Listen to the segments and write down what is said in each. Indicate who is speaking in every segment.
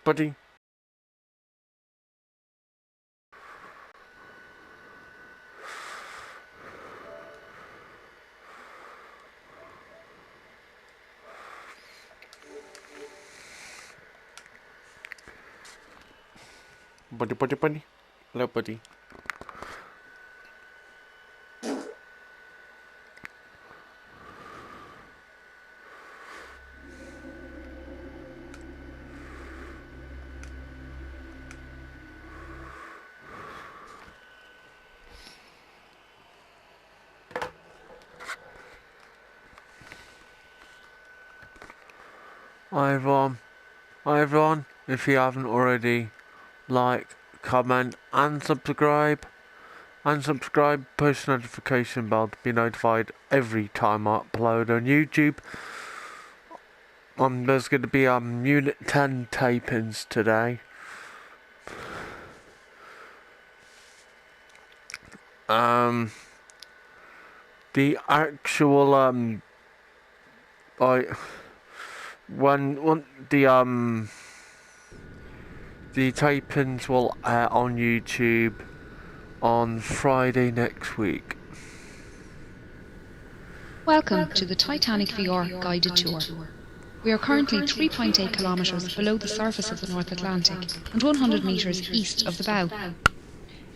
Speaker 1: buddy. Buddy. Hello, buddy. Hi everyone, if you haven't already, like, comment and subscribe, push notification bell to be notified every time I upload on YouTube. There's going to be Unit 10 tapings today. The actual when the tapings will air on YouTube on Friday next week.
Speaker 2: Welcome to the Titanic VR guided tour. We are currently 3.8 kilometres below the surface of the North Atlantic and 100 metres east of the bow.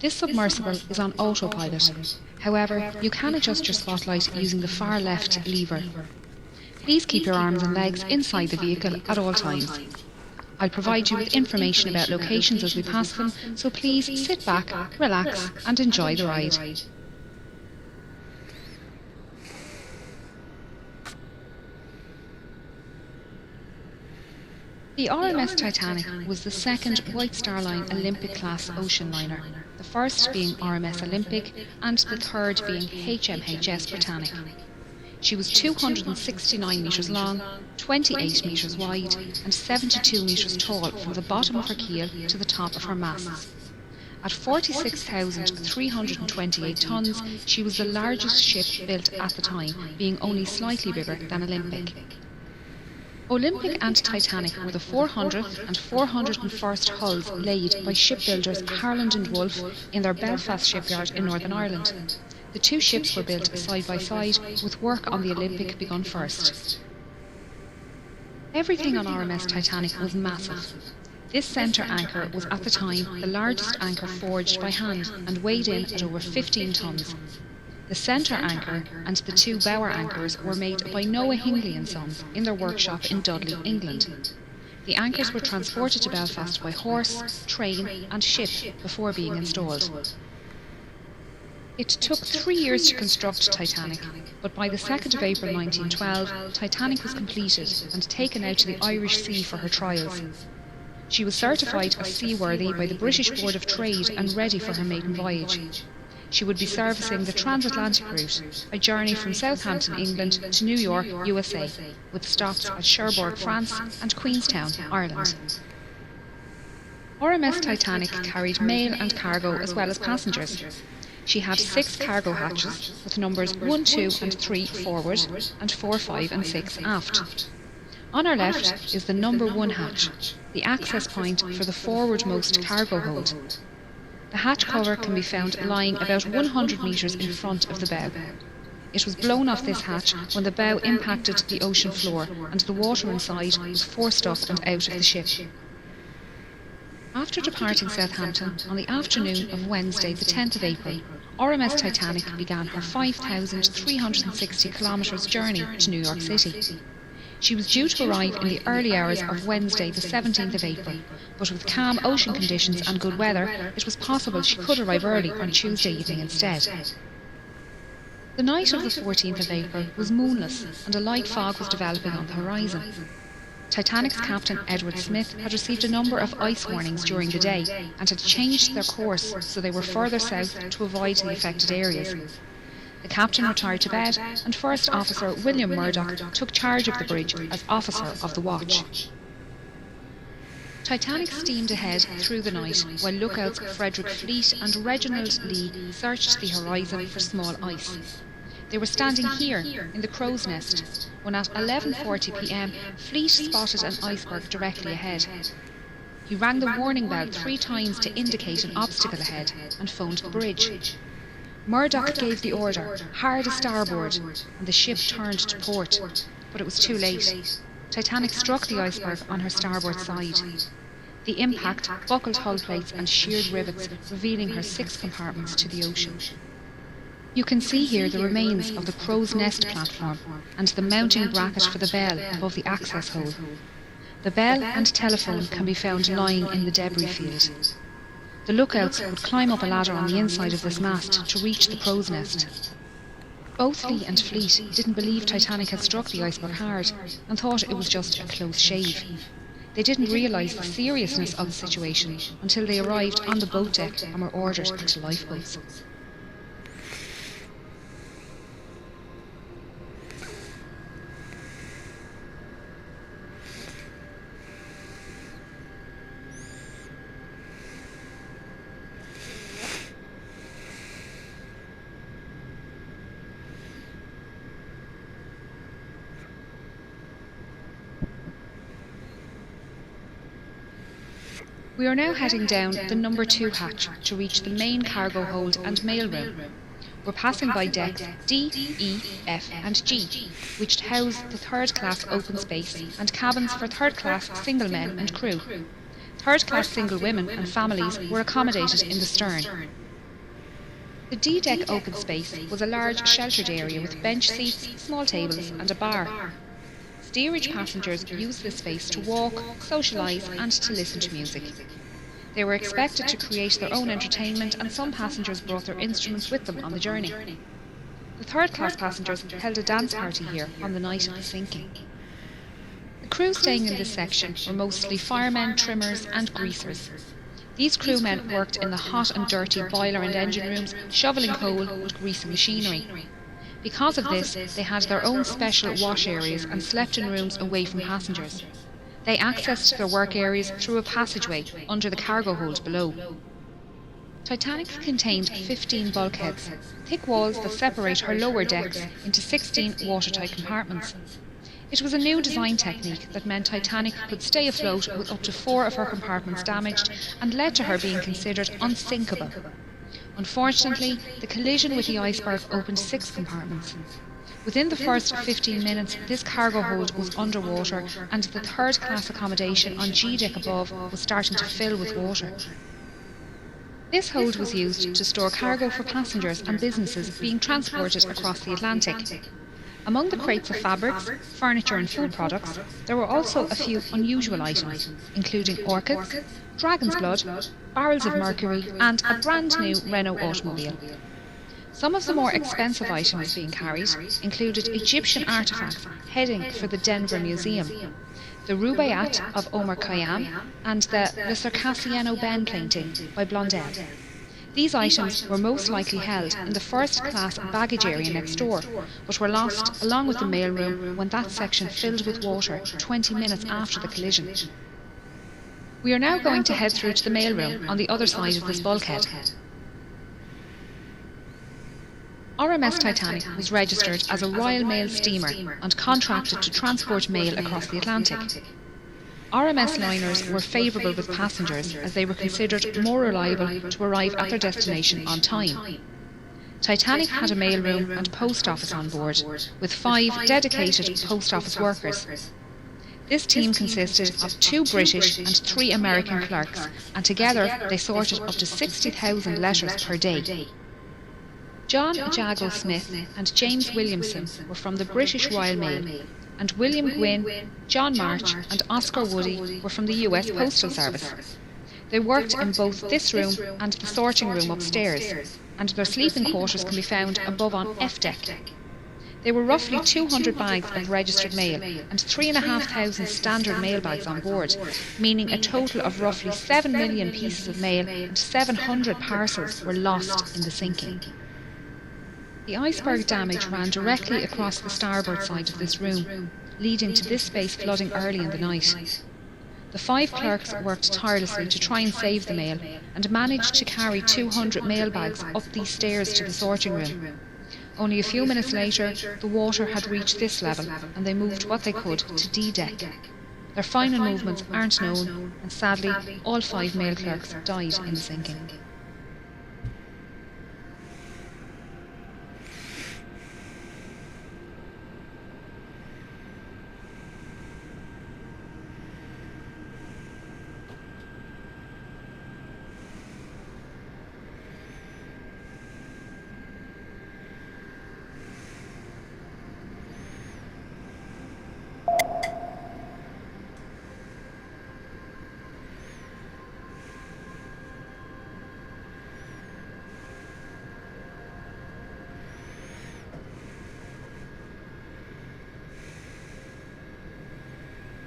Speaker 2: This submersible is on autopilot. However, you can adjust your spotlight using the far left lever. Please keep your arms and legs inside the vehicle at all times. I'll provide you with information about locations as we pass them, so please sit back, relax and enjoy the ride. The RMS Titanic was the second White Star Line Olympic-class ocean liner, the first being RMS Olympic and the third being HMHS Britannic. She was 269 metres long, 28 metres wide and 72 metres tall from the bottom of her keel to the top of her masts. At 46,328 tonnes, she was the largest ship built at the time, being only slightly bigger than Olympic. Olympic and Titanic were the 400th and 401st hulls laid by shipbuilders Harland and Wolff in their Belfast shipyard in Northern Ireland. The two ships were built side by side, with work on the Olympic begun first. Everything on RMS Titanic was massive. This centre anchor was at the time the largest anchor forged by hand and weighed in at over 15 tonnes. The centre anchor and the two bower anchors were made by Noah Hingley and Sons in their workshop in Dudley, England. The anchors were transported to Belfast by horse, train and ship before being installed. It took 3 years to construct Titanic, but by the 2nd of April 1912, Titanic was completed and taken out to the Irish Sea for her trials. She was certified as seaworthy by the British Board of Trade and ready for her maiden voyage. She would be servicing the transatlantic route, a journey from Southampton, England to New York, USA, with stops at Cherbourg, France and Queenstown, Ireland. RMS Titanic carried mail and cargo as well as passengers. She had 6 cargo hatches, with numbers 1, 2 and 3 forward, and 4, 5 and 6 aft. On our left is the number 1 hatch, the access point for the forwardmost cargo hold. The hatch cover can be found lying about 100 metres in front of the bow. It was blown off this hatch when the bow impacted the ocean floor and the water inside was forced up and out of the ship. After departing Southampton on the afternoon of Wednesday the 10th of April, RMS Titanic began her 5,360 kilometres journey to New York City. She was due to arrive in the early hours of Wednesday the 17th of April, but with calm ocean conditions and good weather, it was possible she could arrive early on Tuesday evening instead. The night of the 14th of April was moonless and a light fog was developing on the horizon. Titanic's captain, Edward Smith, had received a number of ice warnings during the day and had changed their course so they were further south to avoid the affected areas. The captain retired to bed and First Officer William Murdoch took charge of the bridge as officer of the watch. Titanic steamed ahead through the night while lookouts Frederick Fleet and Reginald Lee searched the horizon for small ice. They were standing here in the crow's nest when at 11:40 p.m. Fleet spotted an iceberg directly ahead. He rang the warning bell 3 times to indicate an obstacle ahead and phoned the bridge. Murdoch gave the order, hard a starboard, and the ship turned to port, but it was too late. Titanic struck the iceberg on her starboard side. The impact buckled hull plates and sheared rivets, revealing her 6 compartments to the ocean. You can see here the remains of the crow's nest platform and the mounting bracket for the bell above the access hole. The bell and telephone can be found lying in the debris field. The lookouts would climb up a ladder on the inside of this mast to reach the crow's nest. Both Lee and Fleet didn't believe Titanic had struck the iceberg hard and thought it was just a close shave. They didn't realise the seriousness of the situation until they arrived on the boat deck and were ordered into lifeboats. We are now heading down the number 2 hatch to reach the main cargo hold and mail room. We're passing by decks D, E, F and G, which house the third-class open space and cabins for third-class single men and crew. Third-class single women and families were accommodated in the stern. The D-deck open space was a large sheltered area with bench seats, small tables and a bar. Steerage passengers used this space to walk, socialise and to listen to music. They were expected to create their own entertainment and some passengers brought their instruments with them on the journey. The third-class passengers held a dance party here on the night of the sinking. The crew staying in this section were mostly firemen, trimmers and greasers. These crewmen worked in the hot and dirty boiler and engine rooms, shovelling coal and greasing machinery. Because of this, they had their own special wash areas and slept in rooms away from passengers. They accessed their work areas through a passageway under the cargo hold below. Titanic contained 15 bulkheads, thick walls that separate her lower decks into 16 watertight compartments. It was a new design technique that meant Titanic could stay afloat with up to 4 of her compartments damaged and led to her being considered unsinkable. Unfortunately, the collision with the iceberg opened 6 compartments. Within the first 15 minutes, this cargo hold was underwater and the third-class accommodation on G-deck above was starting to fill with water. This hold was used to store cargo for passengers and businesses being transported across the Atlantic. Among the crates of fabrics, furniture and food products, there were also a few unusual items, including orchids, dragon's blood, barrels of mercury and a brand new Renault automobile. Some of the more expensive items being carried included Egyptian artefacts heading for the Denver Museum, the Rubaiyat of Omar Khayyam and the Circassiano Ben painting by Blondel. These items were most likely held in the first-class baggage area next door, but were lost along with the mailroom when that section filled with water 20 minutes after the collision. We are now going to head through to the mailroom on the other side of this bulkhead. RMS Titanic was registered as a Royal Mail steamer and contracted to transport mail across the Atlantic. RMS liners were favourable with passengers as they were considered more reliable to arrive at their destination on time. Titanic had a mailroom and post office on board, with 5 dedicated post office workers. This team consisted of 2 British and 3 American clerks, and together they sorted up to 60,000 letters per day. John Jago Smith and James Williamson were from the British Royal Mail, and William Gwynne, John March and Oscar Woody were from the US Postal Service. They worked in both this room and the sorting room upstairs, and their sleeping quarters can be found above on F deck. There were roughly 200 bags of registered mail and 3,500 standard mail bags on board, meaning a total of roughly 7 million pieces of mail and 700 parcels were lost in the sinking. The iceberg damage ran directly across the starboard side of this room, leading to this space flooding early in the night. The 5 clerks worked tirelessly to try and save the mail and managed to carry 200 mail bags up these stairs to the sorting room. Only a few minutes later, the water had reached this level and they moved what they could to D-deck. Their final movements aren't known, and sadly, all 5 male clerks died in the sinking.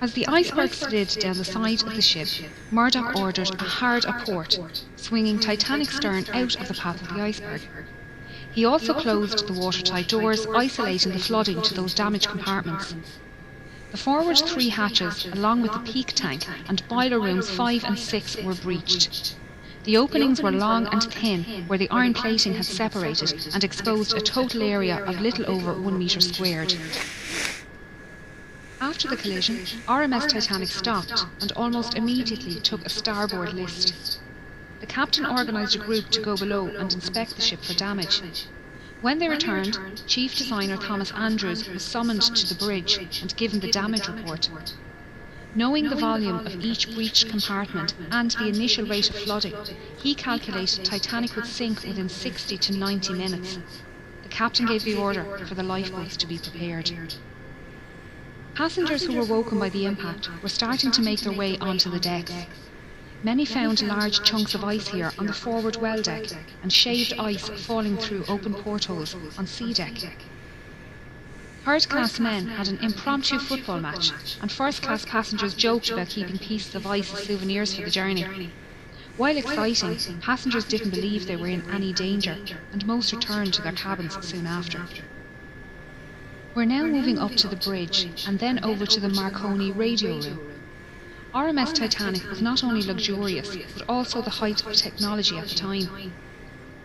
Speaker 2: As the iceberg slid down the side of the ship, Murdoch ordered a hard aport, swinging Titanic's stern out of the path of the iceberg. He also closed the watertight doors, isolating the flooding to those damaged compartments. The forward 3 hatches, along with the peak tank and boiler rooms 5 and 6, were breached. The openings were long and thin, where the iron plating had separated and exposed a total area of little over 1 metre squared. After the collision, RMS Titanic stopped and almost immediately took a starboard list. The captain organised a group to go below and inspect the ship for damage. When they returned, Chief Designer Thomas Andrews was summoned to the bridge and given the damage report. Knowing the volume of each breached compartment and the initial rate of flooding, he calculated Titanic would sink within 60 to 90 minutes. The captain gave the order for the lifeboats to be prepared. Passengers who were woken by the impact were starting to make their way onto the decks. Many found large chunks of ice here on the forward well deck and shaved ice falling through open portholes on sea deck. Third-class men had an impromptu football match, and first-class passengers joked about keeping pieces of ice as souvenirs for the journey. While exciting, passengers didn't believe they were in any danger, and most returned to their cabins soon after. We're now moving up to the bridge and then over to the Marconi radio room. RMS Titanic was not only luxurious, but also the height of technology at the time.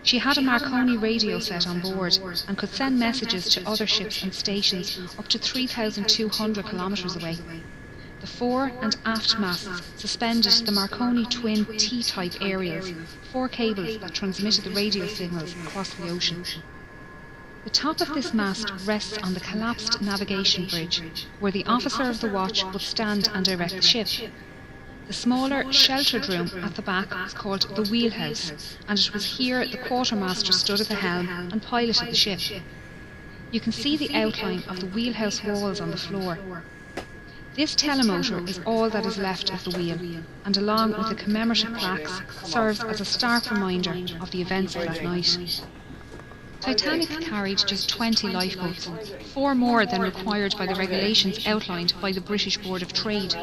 Speaker 2: She had a Marconi radio set on board and could send messages to other ships and stations up to 3,200 kilometres away. The fore and aft masts suspended the Marconi twin T-type aerials, 4 cables that transmitted the radio signals across the ocean. The top of this mast rests on the collapsed navigation bridge, where the officer of the watch would stand and direct the ship. The smaller, sheltered room at the back was called the wheelhouse, and it was here the quartermaster stood at the helm and piloted the ship. You can see the outline of the wheelhouse walls on the floor. This telemotor is all that is left of the wheel, and along with the commemorative plaques, serves as a stark reminder of the events of that night. Titanic carried just 20 lifeboats, 4 more than required by the regulations outlined by the British Board of Trade.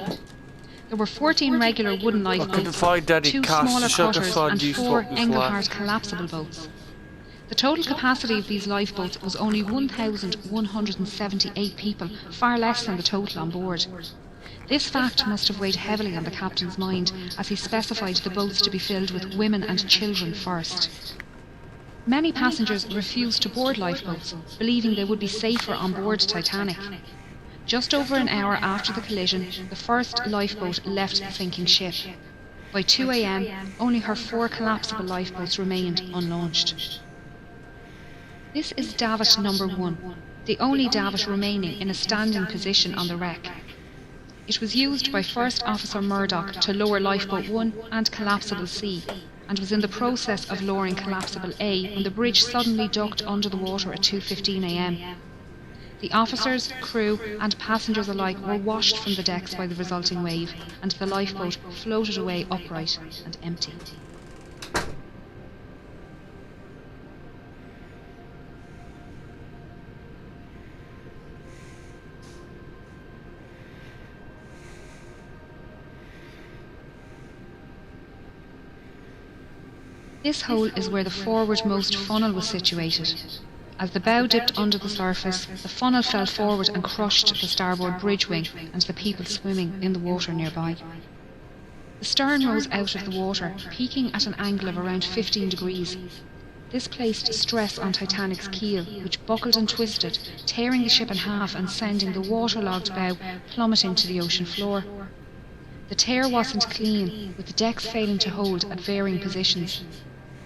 Speaker 2: There were 14 regular wooden lifeboats, 2 smaller cutters and 4 Engelhart collapsible boats. The total capacity of these lifeboats was only 1,178 people, far less than the total on board. This fact must have weighed heavily on the captain's mind as he specified the boats to be filled with women and children first. Many passengers refused to board lifeboats, believing they would be safer on board Titanic. Just over an hour after the collision, the first lifeboat left the sinking ship. By 2 a.m, only her 4 collapsible lifeboats remained unlaunched. This is davit number 1, the only davit remaining in a standing position on the wreck. It was used by First Officer Murdoch to lower lifeboat 1 and collapsible C, and was in the process of lowering collapsible A when the bridge suddenly ducked under the water at 2:15 a.m. The officers, crew and passengers alike were washed from the decks by the resulting wave, and the lifeboat floated away upright and empty. This hole is where the forwardmost funnel was situated. As the bow dipped under the surface, the funnel fell forward and crushed the starboard bridge wing and the people swimming in the water nearby. The stern rose out of the water, peaking at an angle of around 15 degrees. This placed stress on Titanic's keel, which buckled and twisted, tearing the ship in half and sending the waterlogged bow plummeting to the ocean floor. The tear wasn't clean, with the decks failing to hold at varying positions.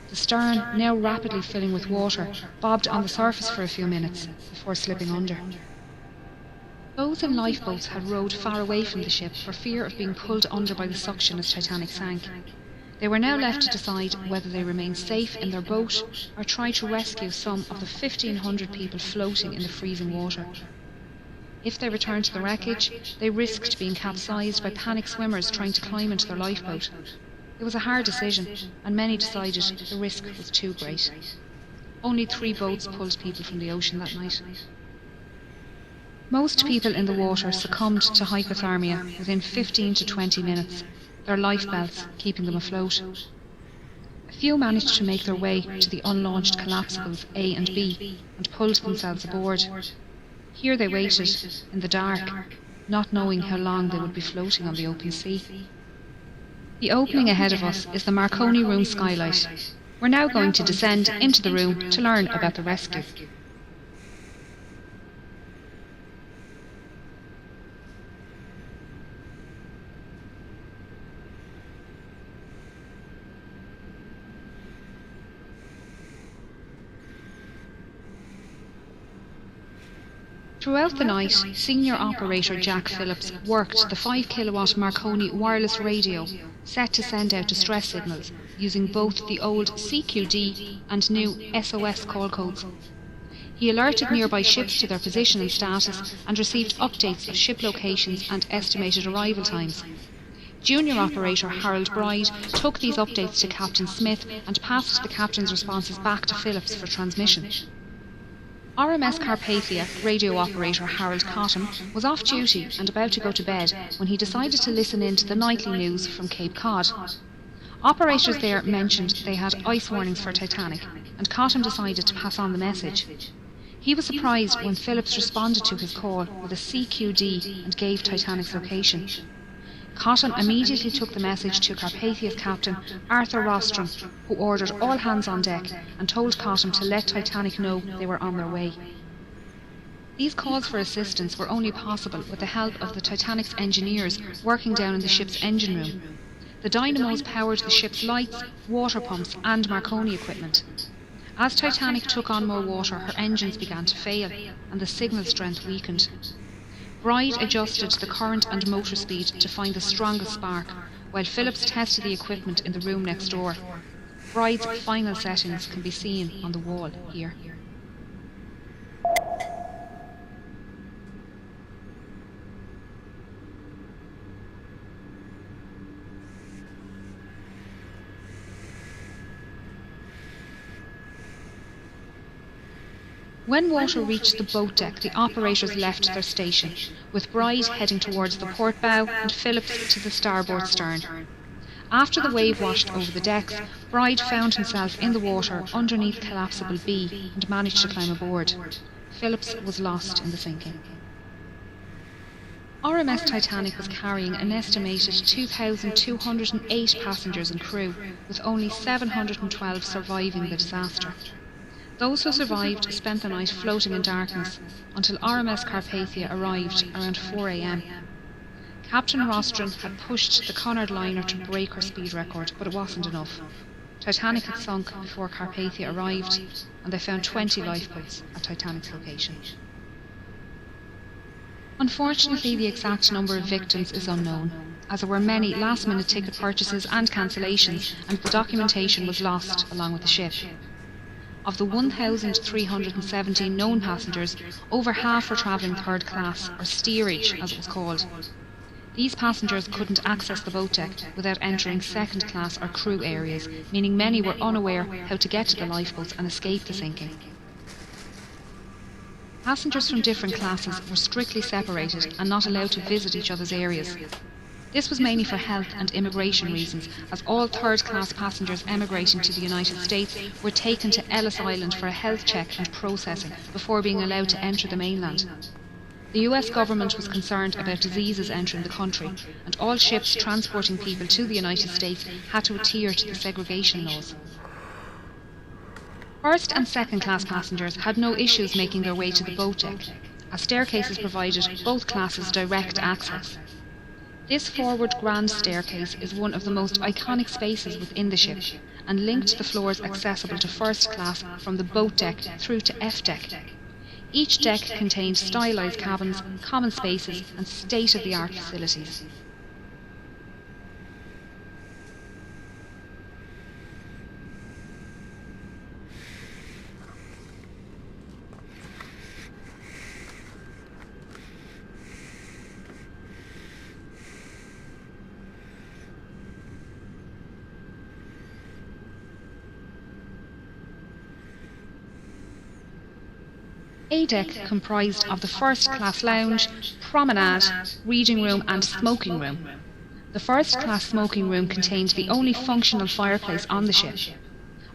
Speaker 2: The stern, now rapidly filling with water, bobbed on the surface for a few minutes before slipping under. Those in lifeboats had rowed far away from the ship for fear of being pulled under by the suction as Titanic sank. They were now left to decide whether they remain safe in their boat or try to rescue some of the 1,500 people floating in the freezing water. If they returned to the wreckage, they risked being capsized by panicked swimmers trying to climb into their lifeboat. It was a hard decision, and many decided the risk was too great. Only 3 boats pulled people from the ocean that night. Most people in the water succumbed to hypothermia within 15 to 20 minutes, their life belts keeping them afloat. A few managed to make their way to the unlaunched collapsibles A and B and pulled themselves aboard. Here they waited, in the dark, not knowing how long they would be floating on the open sea. The opening ahead of us is the Marconi room skylight. We're now going to descend into the room to learn about the rescue. Throughout the night, senior operator Jack Phillips worked the 5 kilowatt Marconi wireless radio set to send out distress signals using both the old CQD and new SOS call codes. He alerted nearby ships to their position and status and received updates of ship locations and estimated arrival times. Junior operator Harold Bride took these updates to Captain Smith and passed the captain's responses back to Phillips for transmission. RMS Carpathia radio operator Harold Cottam was off duty and about to go to bed when he decided to listen in to the nightly news from Cape Cod. Operators there mentioned they had ice warnings for Titanic, and Cottam decided to pass on the message. He was surprised when Phillips responded to his call with a CQD and gave Titanic's location. Cottam immediately took the message to Carpathia's captain, Arthur Rostrom, who ordered all hands on deck and told Cottam to let Titanic know they were on their way. These calls for assistance were only possible with the help of the Titanic's engineers working down in the ship's engine room. The dynamos powered the ship's lights, water pumps and Marconi equipment. As Titanic took on more water, her engines began to fail and the signal strength weakened. Bride adjusted the current and motor speed to find the strongest spark, while Phillips tested the equipment in the room next door. Bride's final settings can be seen on the wall here. When water reached the boat deck, the operators left their station, with Bride heading towards the port bow and Phillips to the starboard stern. After the wave washed over the decks, Bride found himself in the water underneath collapsible B and managed to climb aboard. Phillips was lost in the sinking. RMS Titanic was carrying an estimated 2,208 passengers and crew, with only 712 surviving the disaster. Those who survived spent the night floating in darkness until RMS Carpathia arrived around 4 a.m. Captain Rostron had pushed the Cunard liner to break her speed record, but it wasn't enough. Titanic had sunk before Carpathia arrived, and they found 20 lifeboats at Titanic's location. Unfortunately, the exact number of victims is unknown, as there were many last-minute ticket purchases and cancellations, and the documentation was lost along with the ship. Of the 1,317 known passengers, over half were travelling third class, or steerage as it was called. These passengers couldn't access the boat deck without entering second class or crew areas, meaning many were unaware how to get to the lifeboats and escape the sinking. Passengers from different classes were strictly separated and not allowed to visit each other's areas. This was mainly for health and immigration reasons, as all third-class passengers emigrating to the United States were taken to Ellis Island for a health check and processing before being allowed to enter the mainland. The US government was concerned about diseases entering the country, and all ships transporting people to the United States had to adhere to the segregation laws. First and second-class passengers had no issues making their way to the boat deck, as staircases provided both classes direct access. This forward grand staircase is one of the most iconic spaces within the ship and linked the floors accessible to first class from the boat deck through to F deck. Each deck contained stylised cabins, common spaces and state-of-the-art facilities. A deck comprised of the first-class lounge, promenade, reading room and smoking room. The first-class smoking room contained the only functional fireplace on the ship.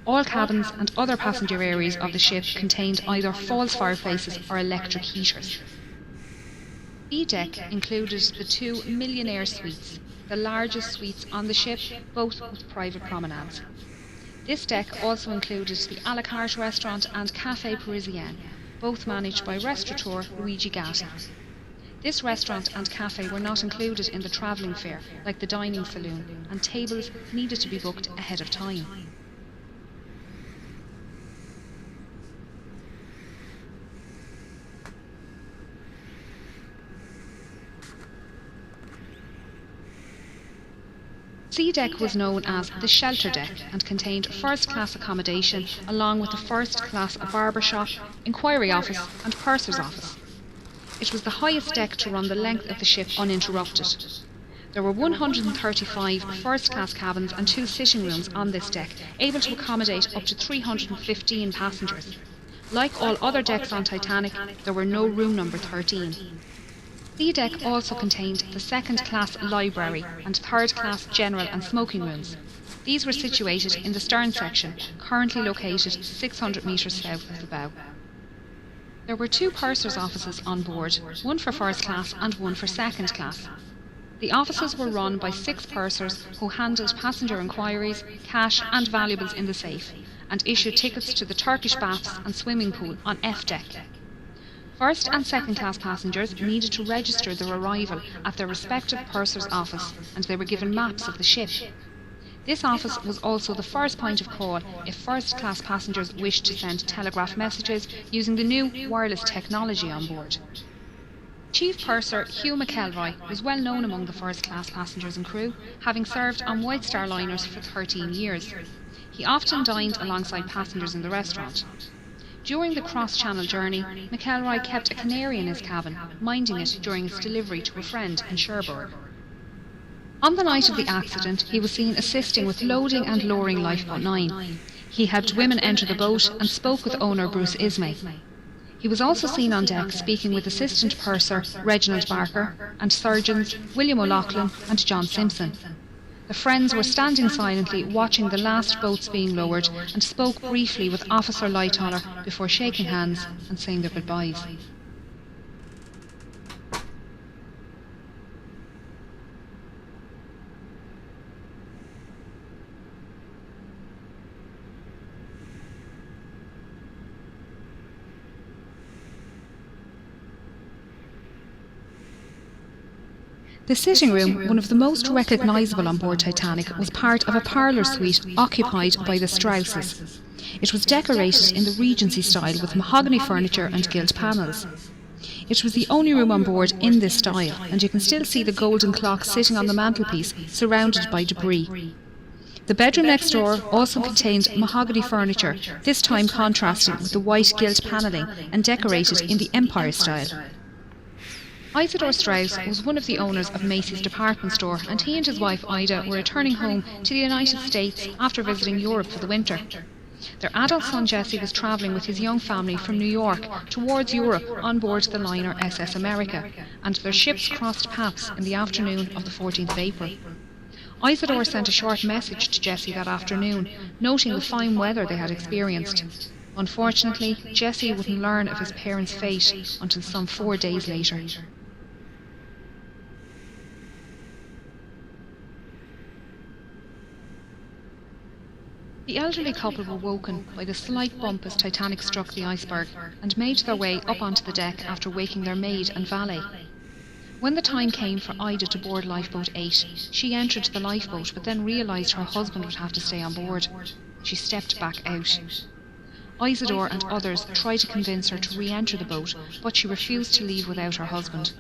Speaker 2: All cabins and other passenger areas of the ship contained either false fireplaces or electric heaters. B deck included the 2 millionaire suites, the largest suites on the ship, both with private promenades. This deck also included the a la carte restaurant and Café Parisien, both managed by restaurateur Luigi Gatti. This restaurant and cafe were not included in the travelling fare, like the dining saloon, and tables needed to be booked ahead of time. C deck was known as the shelter deck and contained first-class accommodation along with the first-class barber shop, inquiry office and purser's office. It was the highest deck to run the length of the ship uninterrupted. There were 135 first-class cabins and 2 sitting rooms on this deck, able to accommodate up to 315 passengers. Like all other decks on Titanic, there were no room number 13. C deck also contained the second-class library and third-class general and smoking rooms. These were situated in the stern section, currently located 600 metres south of the bow. There were 2 purser's offices on board, one for first class and one for second class. The offices were run by 6 pursers who handled passenger inquiries, cash and valuables in the safe, and issued tickets to the Turkish baths and swimming pool on F deck. First and second class passengers needed to register their arrival at their respective purser's office, and they were given maps of the ship. This office was also the first point of call if first class passengers wished to send telegraph messages using the new wireless technology on board. Chief Purser Hugh McElroy was well known among the first class passengers and crew, having served on White Star liners for 13 years. He often dined alongside passengers in the restaurant. During the cross-channel journey, McElroy kept a canary in his cabin, minding it during its delivery to a friend in Cherbourg. On the night of the accident, he was seen assisting with loading and lowering Lifeboat 9. He helped women enter the boat and spoke with owner Bruce Ismay. He was also seen on deck speaking with Assistant Purser Reginald Barker and surgeons William O'Loughlin and John Simpson. The friends were standing silently watching the last boats being lowered and spoke briefly with Officer Lightoller before shaking hands and saying their goodbyes. The sitting room, one of the most recognisable on board Titanic, was part of a parlour suite occupied by the Strausses. It was decorated in the Regency style with mahogany furniture and gilt panels. It was the only room on board in this style, and you can still see the golden clock sitting on the mantelpiece, surrounded by debris. The bedroom next door also contained mahogany furniture, this time contrasting with the white gilt panelling and decorated in the Empire style. Isidore Strauss was one of the owners of Macy's department store, and he and his wife Ida were returning home to the United States after visiting Europe for the winter. Their adult son Jesse was travelling with his young family from New York towards Europe on board the liner SS America, and their ships crossed paths in the afternoon of the 14th of April. Isidore sent a short message to Jesse that afternoon, noting the fine weather they had experienced. Unfortunately, Jesse wouldn't learn of his parents' fate until some 4 days later. The elderly couple were woken by the slight bump as Titanic struck the iceberg and made their way up onto the deck after waking their maid and valet. When the time came for Ida to board Lifeboat 8, she entered the lifeboat but then realised her husband would have to stay on board. She stepped back out. Isidore and others tried to convince her to re-enter the boat, but she refused to leave without her husband.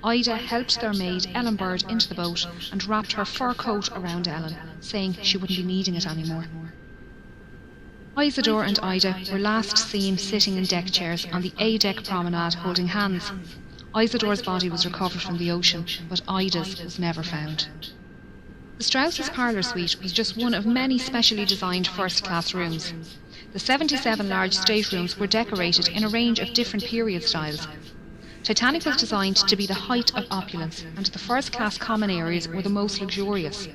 Speaker 2: Ida helped their maid Ellen Bird into the boat and wrapped her fur coat around Ellen, saying she wouldn't be needing it anymore. Isidore and Ida were last seen sitting in deck chairs on the A-deck promenade holding hands. Isidore's body was recovered from the ocean, but Ida's was never found. The Strauss's parlour suite was just one of many specially designed first-class rooms. The 77 large staterooms were decorated in a range of different period styles. Titanic was designed to be the height of opulence, and the first-class common areas were the most luxurious.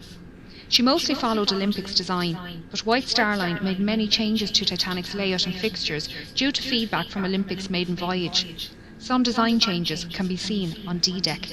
Speaker 2: She mostly followed Olympic's design, but White Star Line made many changes to Titanic's layout and fixtures due to feedback from Olympic's maiden voyage. Some design changes can be seen on D-deck.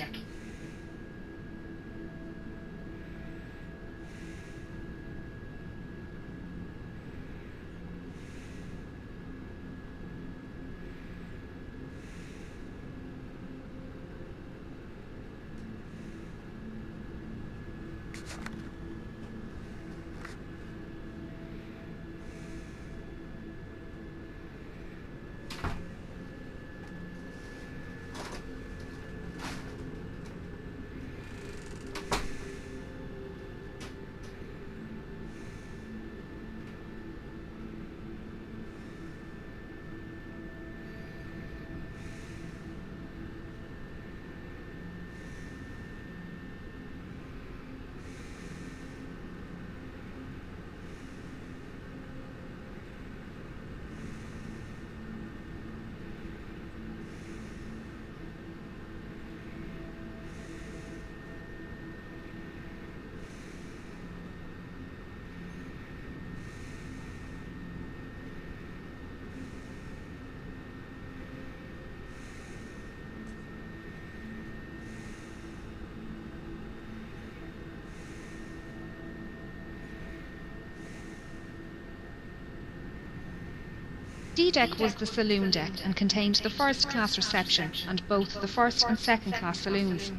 Speaker 2: D-deck was the saloon deck and contained the first-class reception and both the first and second-class saloons.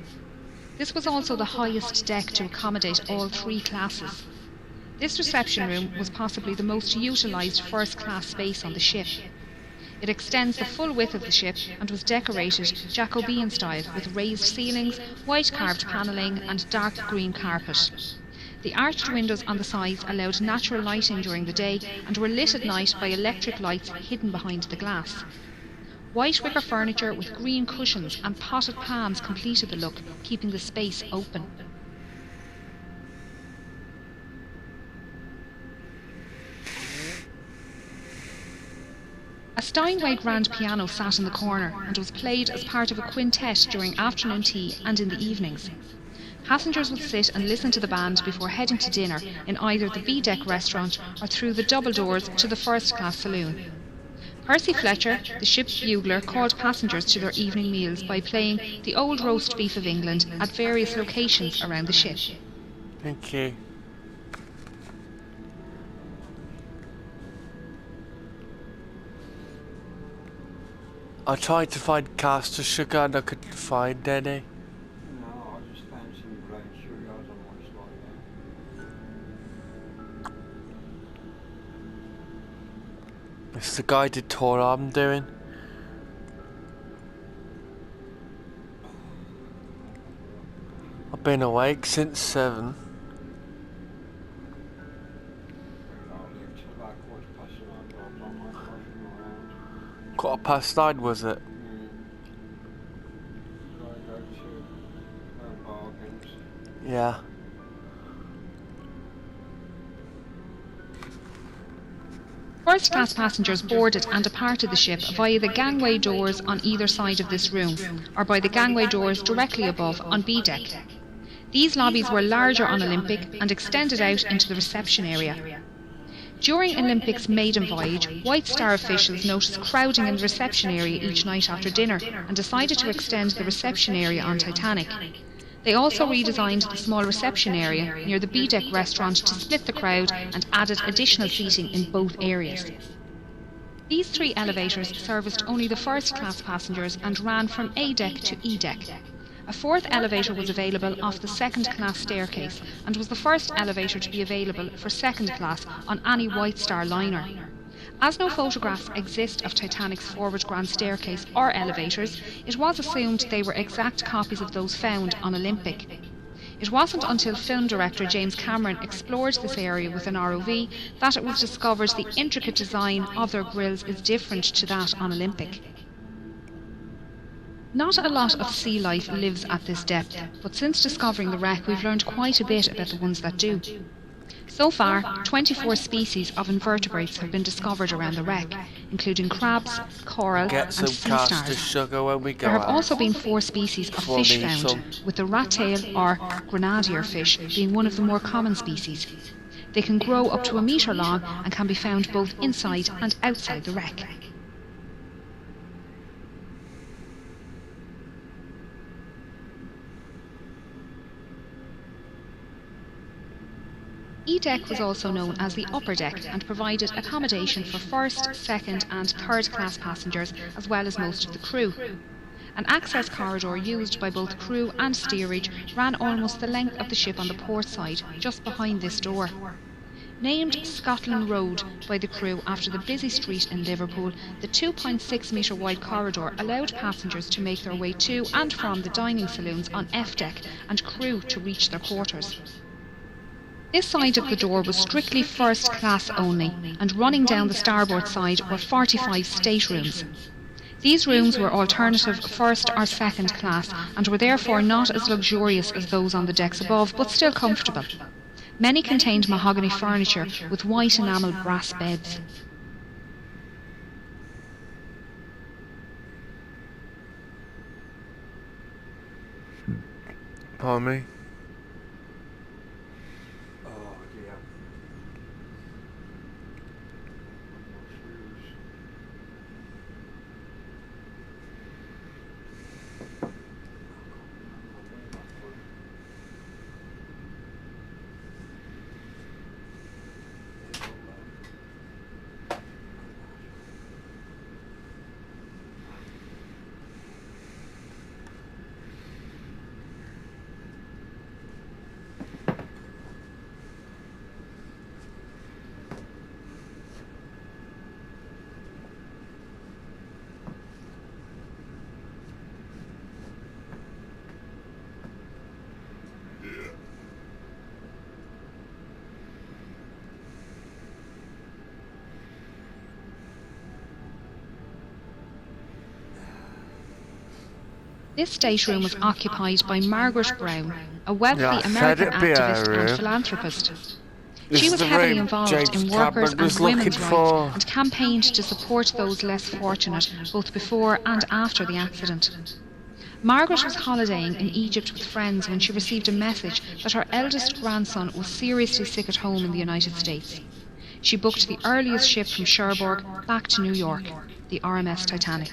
Speaker 2: This was also the highest deck to accommodate all three classes. This reception room was possibly the most utilised first-class space on the ship. It extends the full width of the ship and was decorated Jacobean style with raised ceilings, white carved panelling and dark green carpet. The arched windows on the sides allowed natural lighting during the day and were lit at night by electric lights hidden behind the glass. White wicker furniture with green cushions and potted palms completed the look, keeping the space open. A Steinway grand piano sat in the corner and was played as part of a quintet during afternoon tea and in the evenings. Passengers would sit and listen to the band before heading to dinner in either the B-deck restaurant or through the double doors to the first-class saloon. Percy Fletcher, the ship's bugler, called passengers to their evening meals by playing the Old Roast Beef of England at various locations around the ship.
Speaker 1: Thank you. I tried to find caster sugar and I couldn't find any. It's the guided tour I'm doing. I've been awake since 7. Quarter past 9 was it? Yeah.
Speaker 2: First-class passengers boarded and departed the ship via the gangway doors on either side of this room, or by the gangway doors directly above on B-deck. These lobbies were larger on Olympic and extended out into the reception area. During Olympic's maiden voyage, White Star officials noticed crowding in the reception area each night after dinner and decided to extend the reception area on Titanic. They also redesigned the small reception area near the B-deck restaurant to split the crowd and added additional seating in both areas. These 3 elevators serviced only the first-class passengers and ran from A-deck to E-deck. A fourth elevator was available off the second-class staircase and was the first elevator to be available for second class on any White Star liner. As no photographs exist of Titanic's forward grand staircase or elevators, it was assumed they were exact copies of those found on Olympic. It wasn't until film director James Cameron explored this area with an ROV that it was discovered the intricate design of their grilles is different to that on Olympic. Not a lot of sea life lives at this depth, but since discovering the wreck we've learned quite a bit about the ones that do. So far, 24 species of invertebrates have been discovered around the wreck, including crabs, coral and sea stars. There have also been 4 species of fish found, with the rat-tail or grenadier fish being one of the more common species. They can grow up to a metre long and can be found both inside and outside the wreck. E-deck was also known as the upper deck and provided accommodation for first, second and third class passengers as well as most of the crew. An access corridor used by both crew and steerage ran almost the length of the ship on the port side, just behind this door. Named Scotland Road by the crew after the busy street in Liverpool, the 2.6 metre wide corridor allowed passengers to make their way to and from the dining saloons on F deck and crew to reach their quarters. This side of the door was strictly first class only, and running down the starboard side were 45 staterooms. These rooms were alternative first or second class and were therefore not as luxurious as those on the decks above, but still comfortable. Many contained mahogany furniture with white enamel brass beds.
Speaker 1: Pardon me?
Speaker 2: This stateroom was occupied by Margaret Brown, a wealthy American activist and philanthropist. She was heavily involved in workers' and women's rights and campaigned to support those less fortunate both before and after the accident. Margaret was holidaying in Egypt with friends when she received a message that her eldest grandson was seriously sick at home in the United States. She booked the earliest ship from Cherbourg back to New York, the RMS Titanic.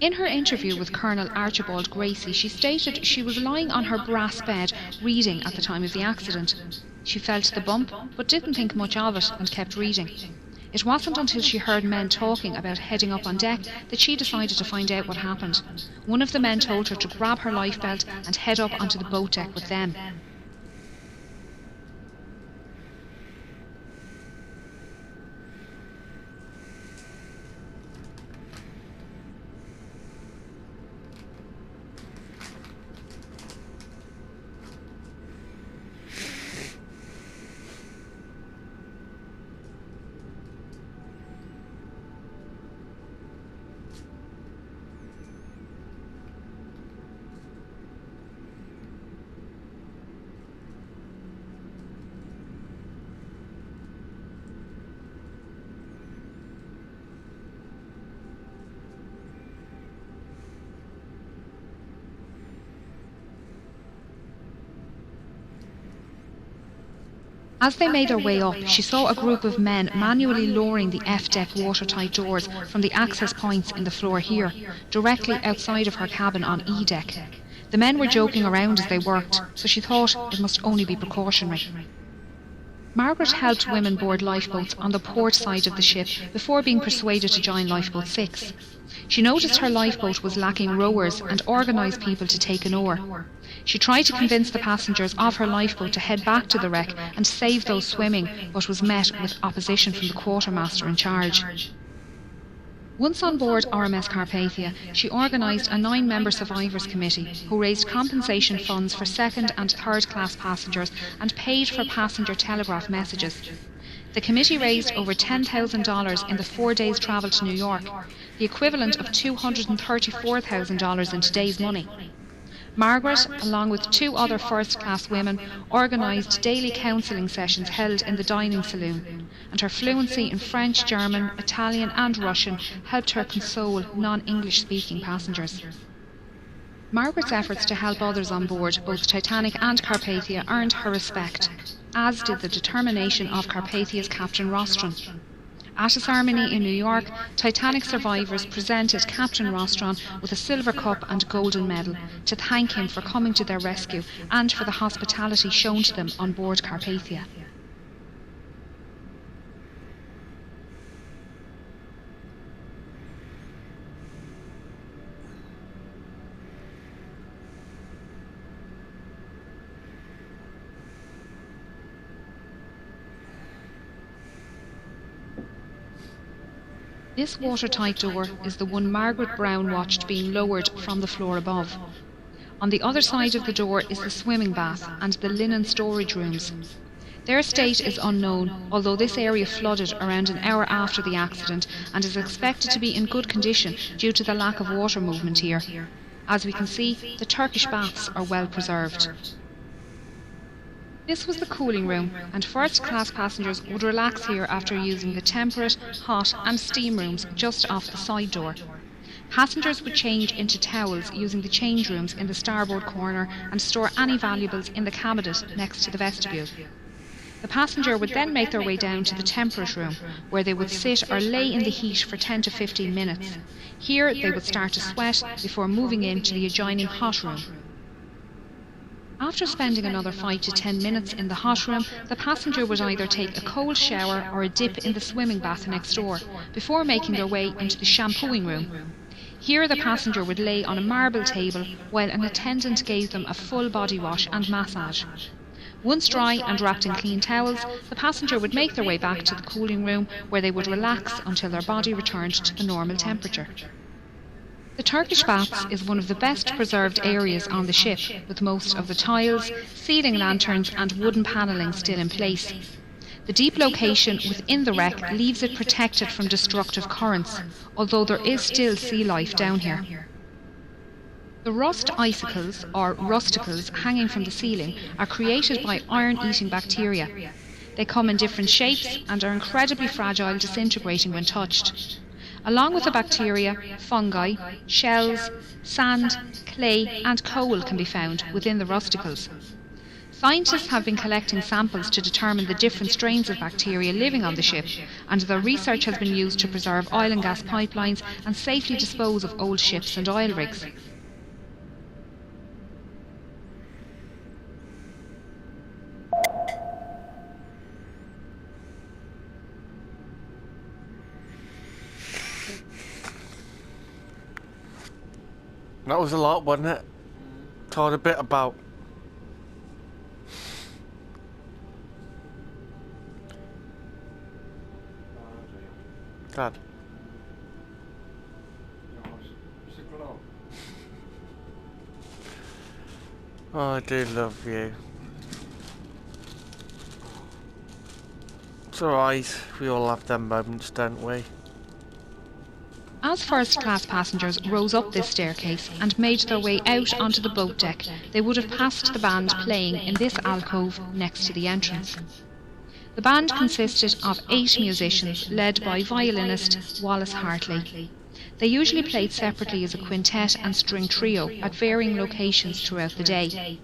Speaker 2: In her interview with Colonel Archibald Gracie, she stated she was lying on her brass bed reading at the time of the accident. She felt the bump, but didn't think much of it and kept reading. It wasn't until she heard men talking about heading up on deck that she decided to find out what happened. One of the men told her to grab her lifebelt and head up onto the boat deck with them. As they made their way up, she saw a group of men manually lowering the F-deck watertight doors from the access points in the floor here, directly outside of her cabin on E-deck. The men were joking around as they worked, so she thought it must only be precautionary. Margaret helped women board lifeboats on the port side of the ship before being persuaded to join Lifeboat 6. She noticed her lifeboat was lacking rowers and organised people to take an oar. She tried to convince the passengers of her lifeboat to head back to the wreck and save those swimming, but was met with opposition from the quartermaster in charge. Once on board RMS Carpathia, she organised a 9-member survivors committee who raised compensation funds for second and third class passengers and paid for passenger telegraph messages. The committee raised over $10,000 in the 4 days' travel to New York, the equivalent of $234,000 in today's money. Margaret, along with 2 other first-class women, organised daily counselling sessions held in the dining saloon, and her fluency in French, German, Italian and Russian helped her console non-English-speaking passengers. Margaret's efforts to help others on board both Titanic and Carpathia earned her respect, as did the determination of Carpathia's Captain Rostron. At a ceremony in New York, Titanic survivors presented Captain Rostron with a silver cup and golden medal to thank him for coming to their rescue and for the hospitality shown to them on board Carpathia. This watertight door is the one Margaret Brown watched being lowered from the floor above. On the other side of the door is the swimming bath and the linen storage rooms. Their state is unknown, although this area flooded around an hour after the accident and is expected to be in good condition due to the lack of water movement here. As we can see, the Turkish baths are well preserved. This was the cooling room, and first-class passengers would relax here after using the temperate, hot and steam rooms just off the side door. Passengers would change into towels using the change rooms in the starboard corner and store any valuables in the cabinet next to the vestibule. The passenger would then make their way down to the temperate room, where they would sit or lay in the heat for 10 to 15 minutes. Here they would start to sweat before moving into the adjoining hot room. After spending another 5 to 10 minutes in the hot room, the passenger would either take a cold shower or a dip in the swimming bath next door, before making their way into the shampooing room. Here the passenger would lay on a marble table while an attendant gave them a full body wash and massage. Once dry and wrapped in clean towels, the passenger would make their way back to the cooling room, where they would relax until their body returned to the normal temperature. The Turkish baths is one of the best preserved areas on the ship, with most of the tiles, ceiling lanterns and wooden panelling still in place. The deep location within the wreck leaves it protected from destructive currents, although there is still sea life down here. The rust icicles, or rusticles, hanging from the ceiling are created by iron-eating bacteria. They come in different shapes and are incredibly fragile, disintegrating when touched. Along with the bacteria, fungi, shells, sand, clay and coal can be found within the rusticles. Scientists have been collecting samples to determine the different strains of bacteria living on the ship, and their research has been used to preserve oil and gas pipelines and safely dispose of old ships and oil rigs.
Speaker 1: That was a lot, wasn't it? Told a bit about. Dad. Oh, I do love you. It's alright, we all have them moments, don't we?
Speaker 2: As first-class passengers rose up this staircase and made their way out onto the boat deck, they would have passed the band playing in this alcove next to the entrance. The band consisted of 8 musicians, led by violinist Wallace Hartley. They usually played separately as a quintet and string trio at varying locations throughout the day.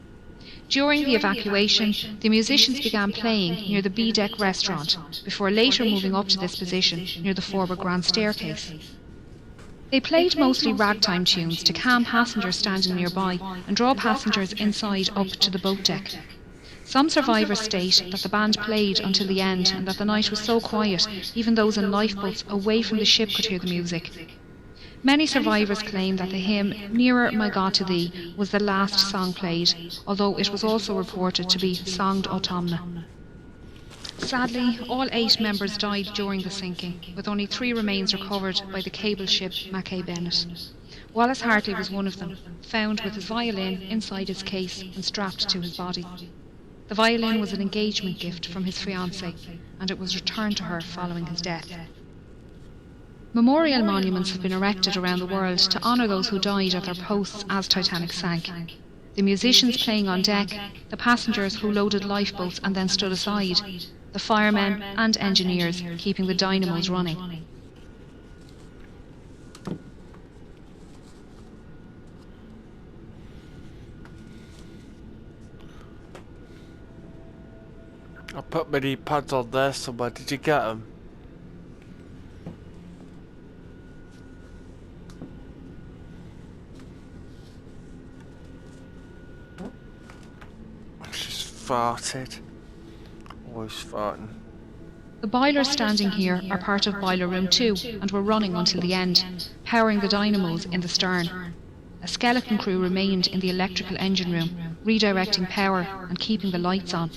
Speaker 2: During the evacuation, the musicians began playing near the B-deck restaurant, before later moving up to this position near the forward grand staircase. They played mostly ragtime tunes to calm passengers standing nearby and draw passengers inside up to the boat deck. Some survivors state that the band played until the end and that the night was so quiet, even those in lifeboats away from the ship could hear the music. Many survivors claim that the hymn Nearer My God to Thee was the last song played, although it was also reported to be Songed Autumna. Sadly, all 8 members died during the sinking, with only 3 remains recovered by the cable ship Mackay Bennett. Wallace Hartley was one of them, found with his violin inside its case and strapped to his body. The violin was an engagement gift from his fiancée, and it was returned to her following his death. Memorial monuments have been erected around the world to honour those who died at their posts as Titanic sank. The musicians playing on deck, the passengers who loaded lifeboats and then stood aside, the firemen and engineers keeping the dynamos running.
Speaker 1: I put my pads on there somewhere. Did you get them? She's farted. Always farting.
Speaker 2: The boilers standing here are part of Boiler Room 2 and were running until the end, powering the dynamos in the stern. A skeleton crew remained in the electrical engine room, redirecting power and keeping the lights on.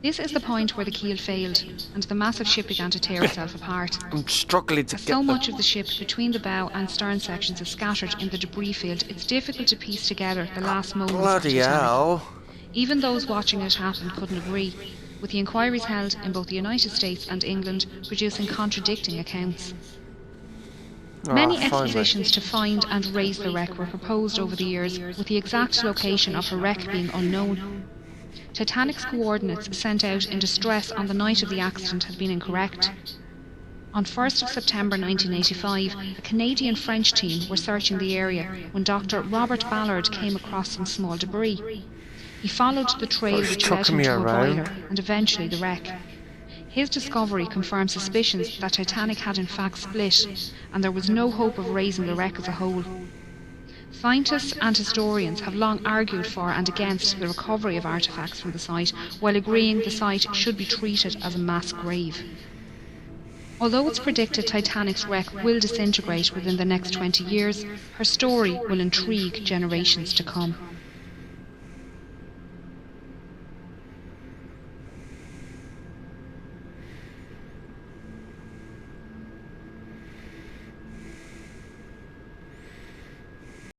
Speaker 2: This is the point where the keel failed, and the massive ship began to tear itself apart.
Speaker 1: I'm struggling to
Speaker 2: As
Speaker 1: get
Speaker 2: so much of the ship between the bow and stern sections is scattered in the debris field, it's difficult to piece together the last moments of
Speaker 1: Bloody
Speaker 2: Titanic.
Speaker 1: hell.
Speaker 2: Even those watching it happen couldn't agree, with the inquiries held in both the United States and England producing contradicting accounts. Many expeditions to find and raise the wreck were proposed over the years, with the exact location of her wreck being unknown. Titanic's coordinates sent out in distress on the night of the accident had been incorrect. On 1st of September 1985, a Canadian-French team were searching the area when Dr. Robert Ballard came across some small debris. He followed the trail which led him to a boiler and eventually the wreck. His discovery confirmed suspicions that Titanic had in fact split, and there was no hope of raising the wreck as a whole. Scientists and historians have long argued for and against the recovery of artefacts from the site, while agreeing the site should be treated as a mass grave. Although it's predicted Titanic's wreck will disintegrate within the next 20 years, her story will intrigue generations to come.